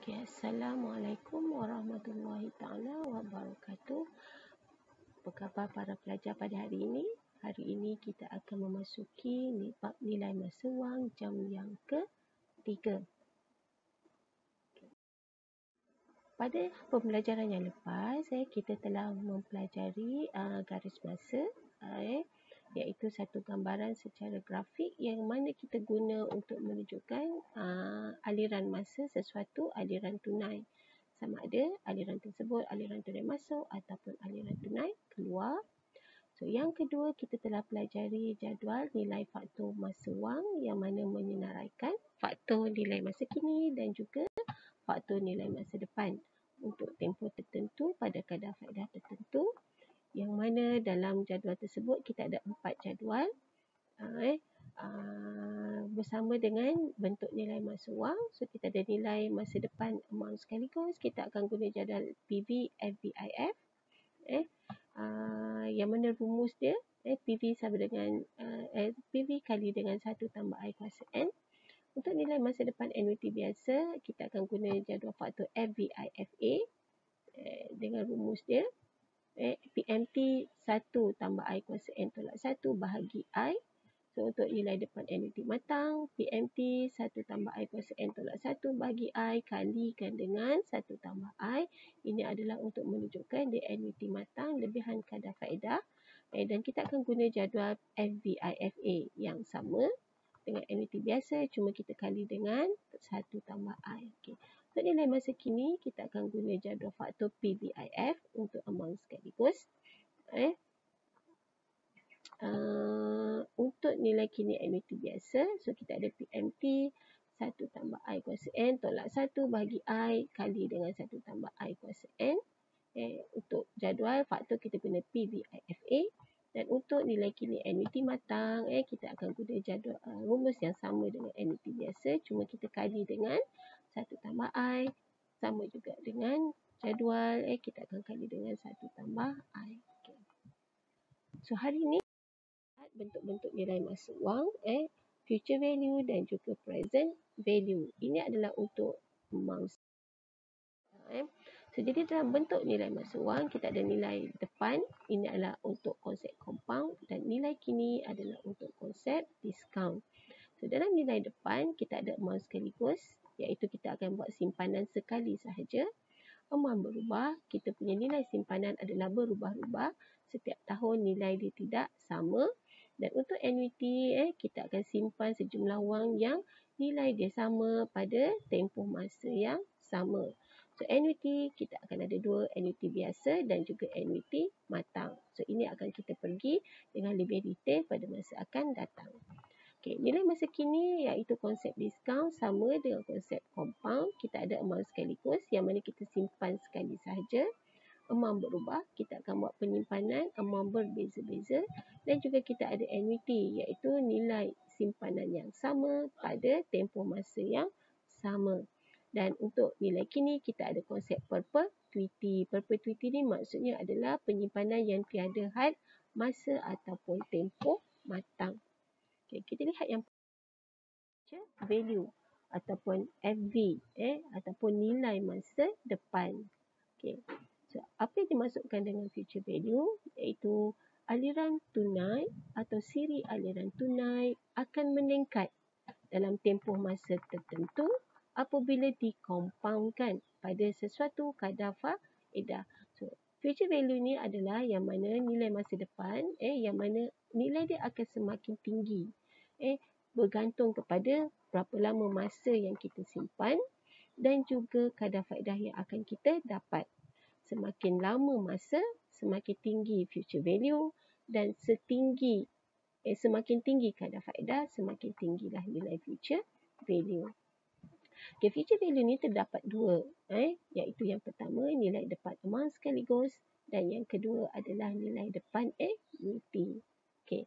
Okay, Assalamualaikum warahmatullahi ta'ala wabarakatuh. Apa khabar para pelajar pada hari ini? Hari ini kita akan memasuki bab nilai masa wang jam yang ketiga. Pada pembelajaran yang lepas, kita telah mempelajari garis masa, iaitu satu gambaran secara grafik yang mana kita guna untuk menunjukkan aliran masa sesuatu aliran tunai. Sama ada aliran tersebut aliran tunai masuk ataupun aliran tunai keluar. So, yang kedua, kita telah pelajari jadual nilai faktor masa wang yang mana menyenaraikan faktor nilai masa kini dan juga faktor nilai masa depan untuk tempoh tertentu pada kadar faedah tertentu, yang mana dalam jadual tersebut kita ada 4 jadual bersama dengan bentuk nilai masa wang. So, kita ada nilai masa depan amount sekaligus. Kita akan guna jadual PV FVIF, yang mana rumus dia PV sama dengan PV kali dengan 1 tambah I kuasa N. Untuk nilai masa depan annuity biasa, kita akan guna jadual faktor FVIFA dengan rumus dia PMT 1 tambah I kuasa N tolak 1 bahagi I. So, untuk nilai depan annuity matang, PMT 1 tambah I kuasa N tolak 1 bahagi I kalikan dengan 1 tambah I. Ini adalah untuk menunjukkan dia annuity matang lebihan kadar faedah. Dan kita akan guna jadual FVIFA yang sama dengan annuity biasa, cuma kita kali dengan 1 tambah I. Okay. Untuk nilai masa kini, kita akan guna jadual faktor PVIF untuk amount sekaligus. Untuk nilai kini annuity biasa, so kita ada PMT 1 tambah I kuasa N tolak 1 bahagi I kali dengan 1 tambah I kuasa N. Untuk jadual faktor kita guna PVIFA. Dan untuk nilai kini annuity matang, kita akan guna jadual rumus yang sama dengan annuity biasa, cuma kita kali dengan 1 tambah I. Sama juga dengan jadual, kita akan kali dengan 1 tambah I. Okay. So, hari ini bentuk-bentuk nilai masa wang, future value dan juga present value. Ini adalah untuk amount. So, jadi dalam bentuk nilai masa wang, kita ada nilai depan, ini adalah untuk konsep compound, dan nilai kini adalah untuk konsep discount. So, dalam nilai depan, kita ada amount sekaligus, iaitu kita akan buat simpanan sekali sahaja. Amount berubah, kita punya nilai simpanan adalah berubah-ubah. Setiap tahun nilai dia tidak sama. Dan untuk annuity, kita akan simpan sejumlah wang yang nilai dia sama pada tempoh masa yang sama. So, annuity, kita akan ada 2, annuity biasa dan juga annuity matang. So, ini akan kita pergi dengan lebih detail pada masa akan datang. Okay, nilai masa kini iaitu konsep discount sama dengan konsep compound. Kita ada amount sekaligus yang mana kita simpan sekali sahaja. Amount berubah, kita akan buat penyimpanan amount berbeza-beza, dan juga kita ada annuity iaitu nilai simpanan yang sama pada tempoh masa yang sama. Dan untuk nilai kini kita ada konsep perpetuity. Perpetuity ni maksudnya adalah penyimpanan yang tiada had masa ataupun tempoh matang. Okay, kita lihat yang value ataupun FV ataupun nilai masa depan. Okay. So, apa yang dimasukkan dengan future value iaitu aliran tunai atau siri aliran tunai akan meningkat dalam tempoh masa tertentu apabila dikompaundkan pada sesuatu kadar faedah. So, future value ni adalah yang mana nilai masa depan yang mana nilai dia akan semakin tinggi bergantung kepada berapa lama masa yang kita simpan dan juga kadar faedah yang akan kita dapat. Semakin lama masa, semakin tinggi future value, dan semakin tinggi kadar faedah, semakin tinggilah nilai future value. Okay, future value ni terdapat 2, iaitu yang pertama nilai depan amount sekaligus dan yang kedua adalah nilai depan annuity. Okay,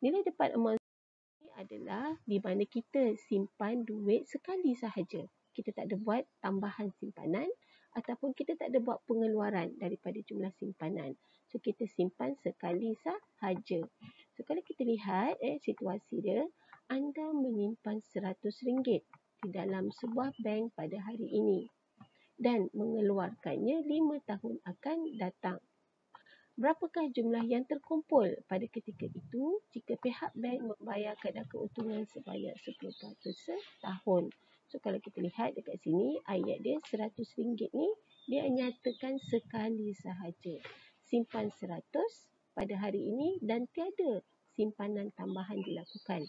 nilai depan amount ini adalah di mana kita simpan duit sekali sahaja. Kita tak ada buat tambahan simpanan ataupun kita tak ada buat pengeluaran daripada jumlah simpanan. So, kita simpan sekali sahaja. So, kalau kita lihat situasi dia, anda menyimpan RM100 di dalam sebuah bank pada hari ini. dan mengeluarkannya 5 tahun akan datang. Berapakah jumlah yang terkumpul pada ketika itu jika pihak bank membayar kadar keuntungan sebanyak 10% setahun? So kalau kita lihat dekat sini, ayat dia RM100 ni, dia nyatakan sekali sahaja. Simpan 100 pada hari ini dan tiada simpanan tambahan dilakukan.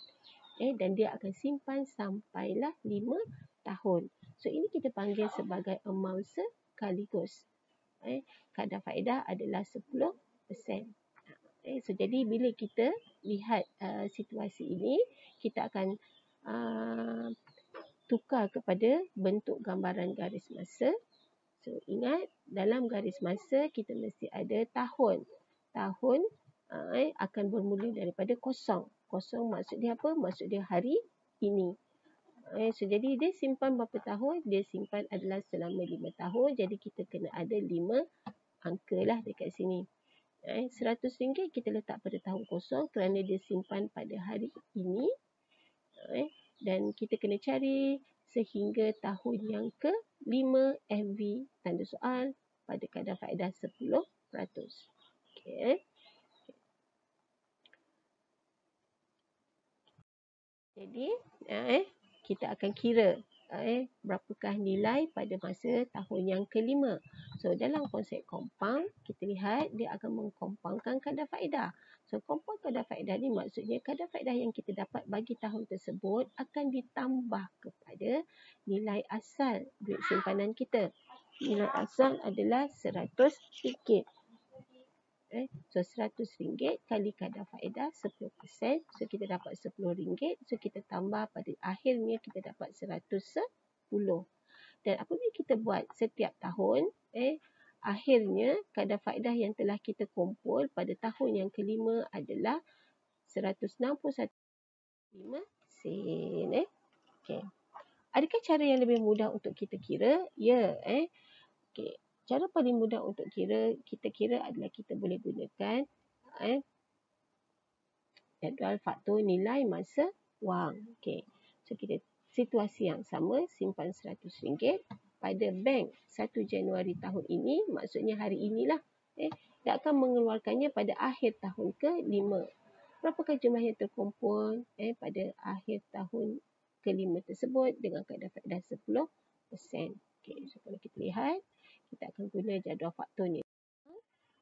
Dan dia akan simpan sampailah 5 tahun. So ini kita panggil sebagai amount sekaligus. Kadar faedah adalah 10%. So jadi bila kita lihat situasi ini, kita akan tukar kepada bentuk gambaran garis masa. So ingat, dalam garis masa kita mesti ada tahun. Tahun akan bermula daripada kosong. Kosong maksud dia apa? Maksud dia hari ini. So jadi dia simpan berapa tahun? Dia simpan adalah selama 5 tahun. Jadi kita kena ada 5 angka lah dekat sini. RM100 kita letak pada tahun kosong kerana dia simpan pada hari ini. Dan kita kena cari sehingga tahun yang ke-5 FV tanda soal pada kadar faedah 10%. Okay. Jadi kita akan kira berapakah nilai pada masa tahun yang ke-5. So dalam konsep compound, kita lihat dia akan mengkompaundkan kadar faedah. So compound kadar faedah ni maksudnya kadar faedah yang kita dapat bagi tahun tersebut akan ditambah kepada nilai asal duit simpanan kita. Nilai asal adalah RM100. So RM100 kali kadar faedah 10%. So kita dapat RM10. So kita tambah pada akhirnya kita dapat RM110. Dan apabila kita buat setiap tahun, akhirnya kadar faedah yang telah kita kumpul pada tahun yang ke-5 adalah 161.5 sen. Okay. Adakah cara yang lebih mudah untuk kita kira? Ya. Okay. Cara paling mudah untuk kita kira adalah kita boleh gunakan jadual faktor nilai masa wang. Okay. So kita situasi yang sama, simpan RM100 pada bank 1 Januari tahun ini, maksudnya hari inilah. Dia akan mengeluarkannya pada akhir tahun ke-5. Berapakah jumlah yang terkumpul pada akhir tahun ke-5 tersebut dengan kadar faedah 10%. Okay. So kalau kita lihat, kita akan guna jadual faktor ni.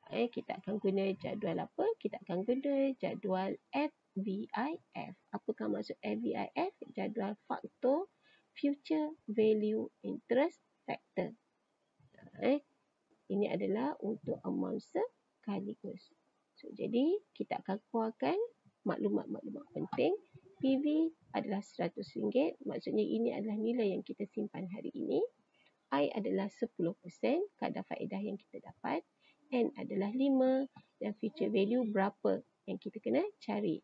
Kita akan guna jadual apa? Kita akan guna jadual FVIF. Apakah maksud FVIF? Jadual faktor Future Value Interest Factor. Ini adalah untuk amount sekaligus. So, jadi kita akan keluarkan maklumat-maklumat penting. PV adalah RM100. Maksudnya ini adalah nilai yang kita simpan hari ini. I adalah 10% kadar faedah yang kita dapat. N adalah 5 dan future value berapa yang kita kena cari.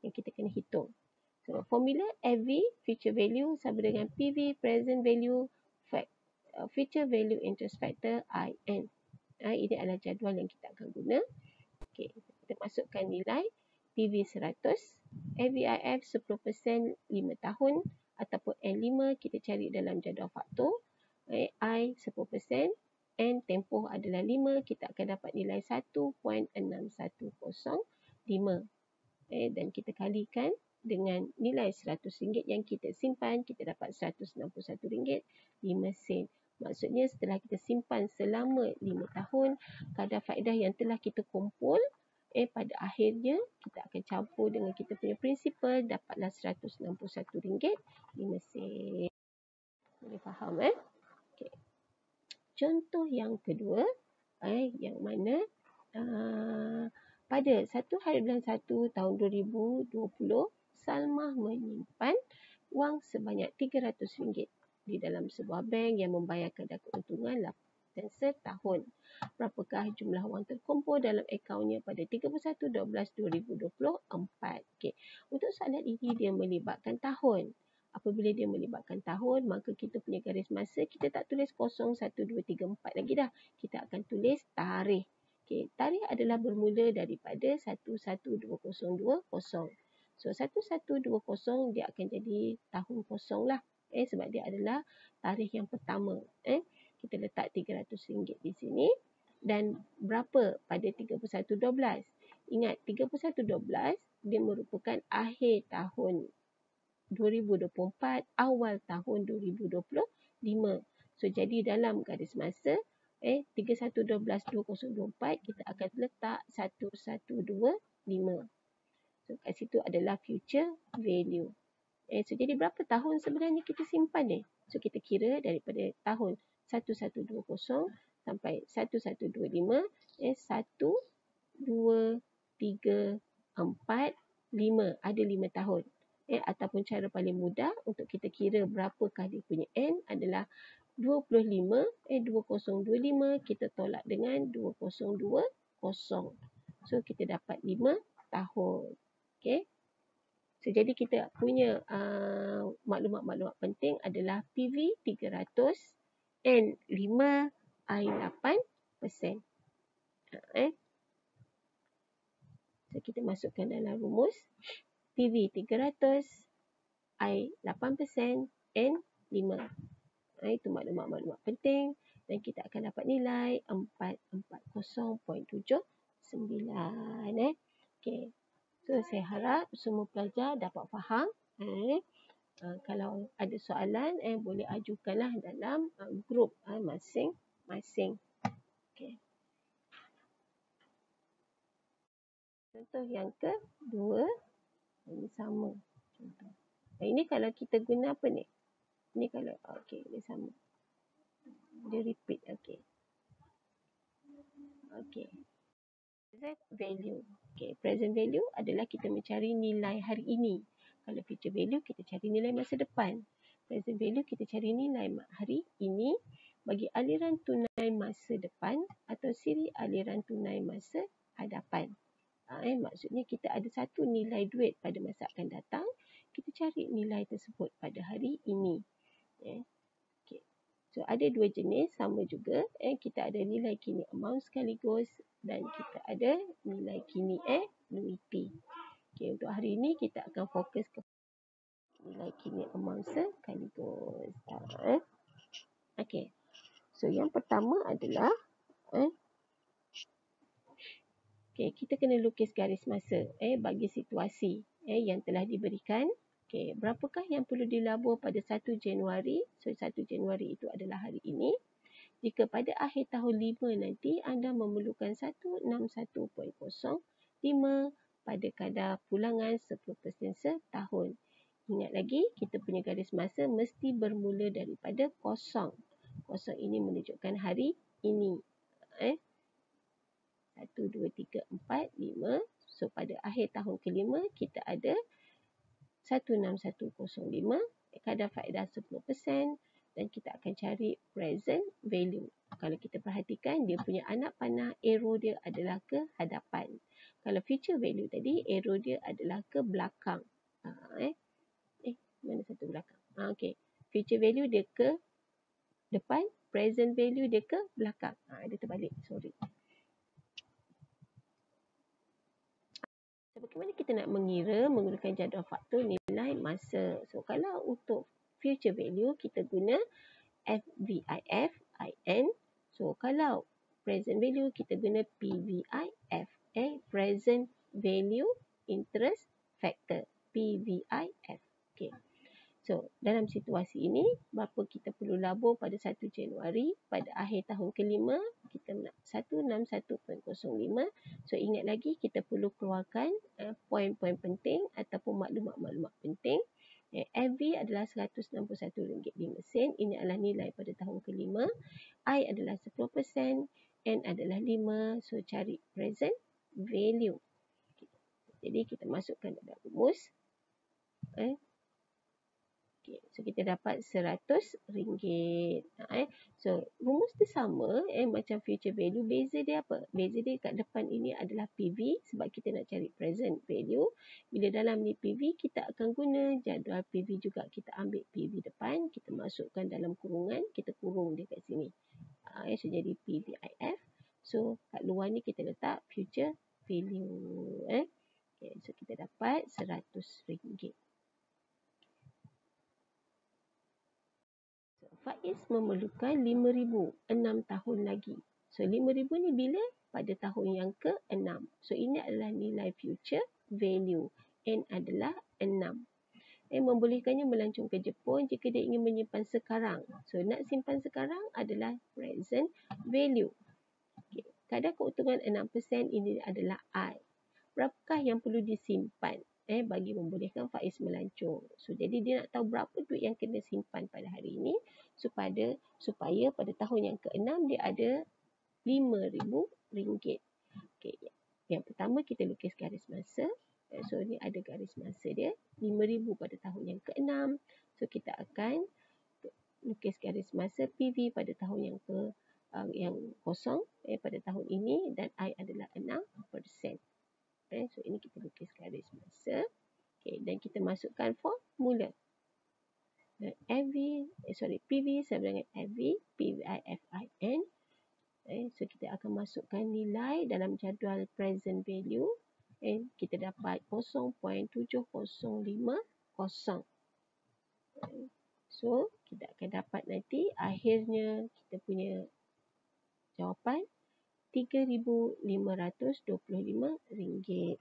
Yang kita kena hitung. So, formula FV, future value sama dengan PV, present value, future value interest factor, IN. Ini adalah jadual yang kita akan guna. Okay, kita masukkan nilai PV 100, FVIF 10% 5 tahun ataupun N5 kita cari dalam jadual faktor. I 10%, N tempoh adalah 5, kita akan dapat nilai 1.6105. Dan kita kalikan dengan nilai RM100 yang kita simpan, kita dapat RM161.5. Maksudnya setelah kita simpan selama 5 tahun, kadar faedah yang telah kita kumpul, pada akhirnya kita akan campur dengan kita punya principal, dapatlah RM161.5. Boleh faham Okay. Contoh yang kedua, yang mana pada 1 hari bulan 1 tahun 2020, Salmah menyimpan wang sebanyak RM300 di dalam sebuah bank yang membayar kadar keuntungan 8% setahun. Berapakah jumlah wang terkumpul dalam akaunnya pada 31/12/2024? Okay. Untuk soalan ini dia melibatkan tahun. Apabila dia melibatkan tahun, maka kita punya garis masa, kita tak tulis 0, 1, 2, 3, 4 lagi dah. Kita akan tulis tarikh. Okay. Tarikh adalah bermula daripada 11220. So, 1120 dia akan jadi tahun kosong lah. sebab dia adalah tarikh yang pertama. Kita letak RM300 di sini. Dan berapa pada 31/12? Ingat 31/12 dia merupakan akhir tahun 2024, awal tahun 2025. So jadi dalam garis masa 31/12/2024 kita akan letak 1125. So kat situ adalah future value. So jadi berapa tahun sebenarnya kita simpan ni? So kita kira daripada tahun 1120 sampai 1125, 1, 2, 3, 4, 5. Ada 5 tahun. Ataupun cara paling mudah untuk kita kira berapakah dia punya N adalah 25, 2025 kita tolak dengan 2020. So kita dapat 5 tahun. Okay. So jadi kita punya maklumat-maklumat penting adalah PV 300, N 5, I 8%. So kita masukkan dalam rumus. PV 300, I 8%, N 5. Itu maklumat-maklumat penting. Dan kita akan dapat nilai 440.79. Okay. So saya harap semua pelajar dapat faham. Kalau ada soalan, boleh ajukanlah dalam grup masing-masing. Okay. Contoh yang kedua, ini sama. Contoh. Ini kalau kita guna apa ni? Ini kalau, okey, dia sama. Dia repeat, okey. Okey. Present value. Okey, present value adalah kita mencari nilai hari ini. Kalau future value, kita cari nilai masa depan. Present value, kita cari nilai hari ini bagi aliran tunai masa depan atau siri aliran tunai masa hadapan. Maksudnya kita ada satu nilai duit pada masa akan datang, kita cari nilai tersebut pada hari ini. Okay. So ada dua jenis sama juga. Kita ada nilai kini amount sekaligus dan kita ada nilai kini annuity. Okay, untuk hari ini kita akan fokus ke nilai kini amount sekaligus. Okay. So yang pertama adalah okay, kita kena lukis garis masa bagi situasi yang telah diberikan. Okay, berapakah yang perlu dilabur pada 1 Januari? So 1 Januari itu adalah hari ini. Jika pada akhir tahun 5 nanti anda memerlukan 161.05 pada kadar pulangan 10% setahun. Ingat lagi, kita punya garis masa mesti bermula daripada kosong. Kosong ini menunjukkan hari ini. 1, 2, 3, 4, 5. So, pada akhir tahun kelima, kita ada 161.05. Kadar faedah 10%. Dan kita akan cari present value. Kalau kita perhatikan, dia punya anak panah, arrow dia adalah ke hadapan. Kalau future value tadi, arrow dia adalah ke belakang. Mana satu belakang? Okay. Future value dia ke depan. Present value dia ke belakang. Dia terbalik. Sorry. So, bagaimana kita nak mengira menggunakan jadual faktor nilai masa? So, kalau untuk future value, kita guna FVIF, IN. So, kalau present value, kita guna PVIF, present value interest factor, PVIF. Okay. So, dalam situasi ini, berapa kita perlu labur pada 1 Januari, pada akhir tahun kelima, kita nak 161.05. So, ingat lagi, kita perlu keluarkan poin-poin penting ataupun maklumat-maklumat penting. FV adalah RM161.05. Ini adalah nilai pada tahun kelima. I adalah 10%. N adalah 5. So, cari present value. Jadi, kita masukkan dalam rumus. Okay, so kita dapat RM100. So rumus dia sama macam future value. Beza dia apa? Beza dia kat depan ini adalah PV sebab kita nak cari present value. Bila dalam ni PV, kita akan guna jadual PV juga. Kita ambil PV depan, kita masukkan dalam kurungan, kita kurung dia kat sini. So jadi PVIF. So kat luar ni kita letak future value. Okay, so kita dapat RM100. Faiz memerlukan 5,000, 6 tahun lagi. So 5,000 ni bila? Pada tahun yang ke-6. So ini adalah nilai future value. N adalah 6. Membolehkannya melancong ke Jepun jika dia ingin menyimpan sekarang. So nak simpan sekarang adalah present value. Okay. Kadar keuntungan 6% ini adalah I. Berapakah yang perlu disimpan bagi membolehkan Faiz melancong? So jadi dia nak tahu berapa duit yang kena simpan pada hari ini supaya pada tahun yang ke-6 dia ada RM5,000. Okay. Yang pertama kita lukis garis masa. So ni ada garis masa dia 5,000 pada tahun yang ke-6. So kita akan lukis garis masa PV pada tahun yang kosong pada tahun ini dan I adalah 6%. So ini kita lukis garis masa. Okay, dan kita masukkan formula. PV sama dengan FV, PVIFIN. So kita akan masukkan nilai dalam jadual present value. Kita dapat 0.7050. So kita akan dapat nanti akhirnya kita punya jawapan RM3,525.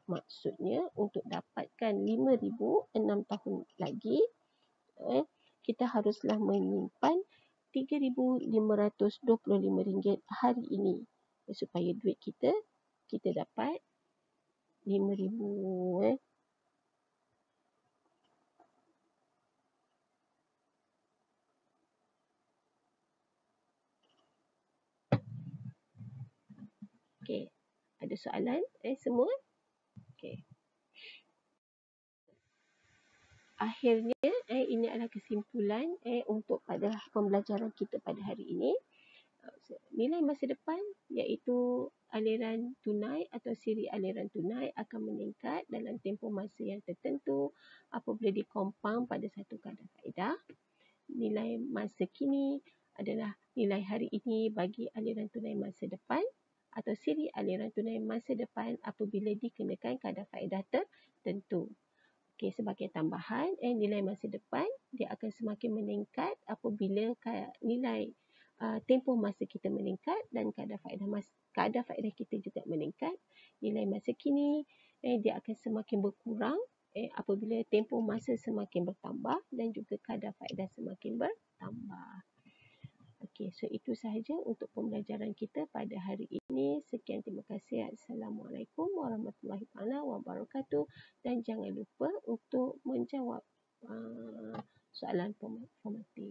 Maksudnya untuk dapatkan 5,000 6 tahun lagi, kita haruslah menyimpan RM3,525 hari ini supaya duit kita dapat 5,000. Okey. Ada soalan semua? Okey. Akhirnya ini adalah kesimpulan untuk pada pembelajaran kita pada hari ini. Nilai masa depan iaitu aliran tunai atau siri aliran tunai akan meningkat dalam tempoh masa yang tertentu apabila dikompang pada satu kadar faedah. Nilai masa kini adalah nilai hari ini bagi aliran tunai masa depan atau siri aliran tunai masa depan apabila dikenakan kadar faedah tertentu. Okey, sebagai tambahan, nilai masa depan dia akan semakin meningkat apabila nilai tempoh masa kita meningkat dan kadar faedah kita juga meningkat. Nilai masa kini dia akan semakin berkurang apabila tempoh masa semakin bertambah dan juga kadar faedah semakin bertambah. Okey, so itu sahaja untuk pembelajaran kita pada hari ini. Sekian, terima kasih. Assalamualaikum warahmatullahi wabarakatuh. Dan jangan lupa untuk menjawab soalan formatif.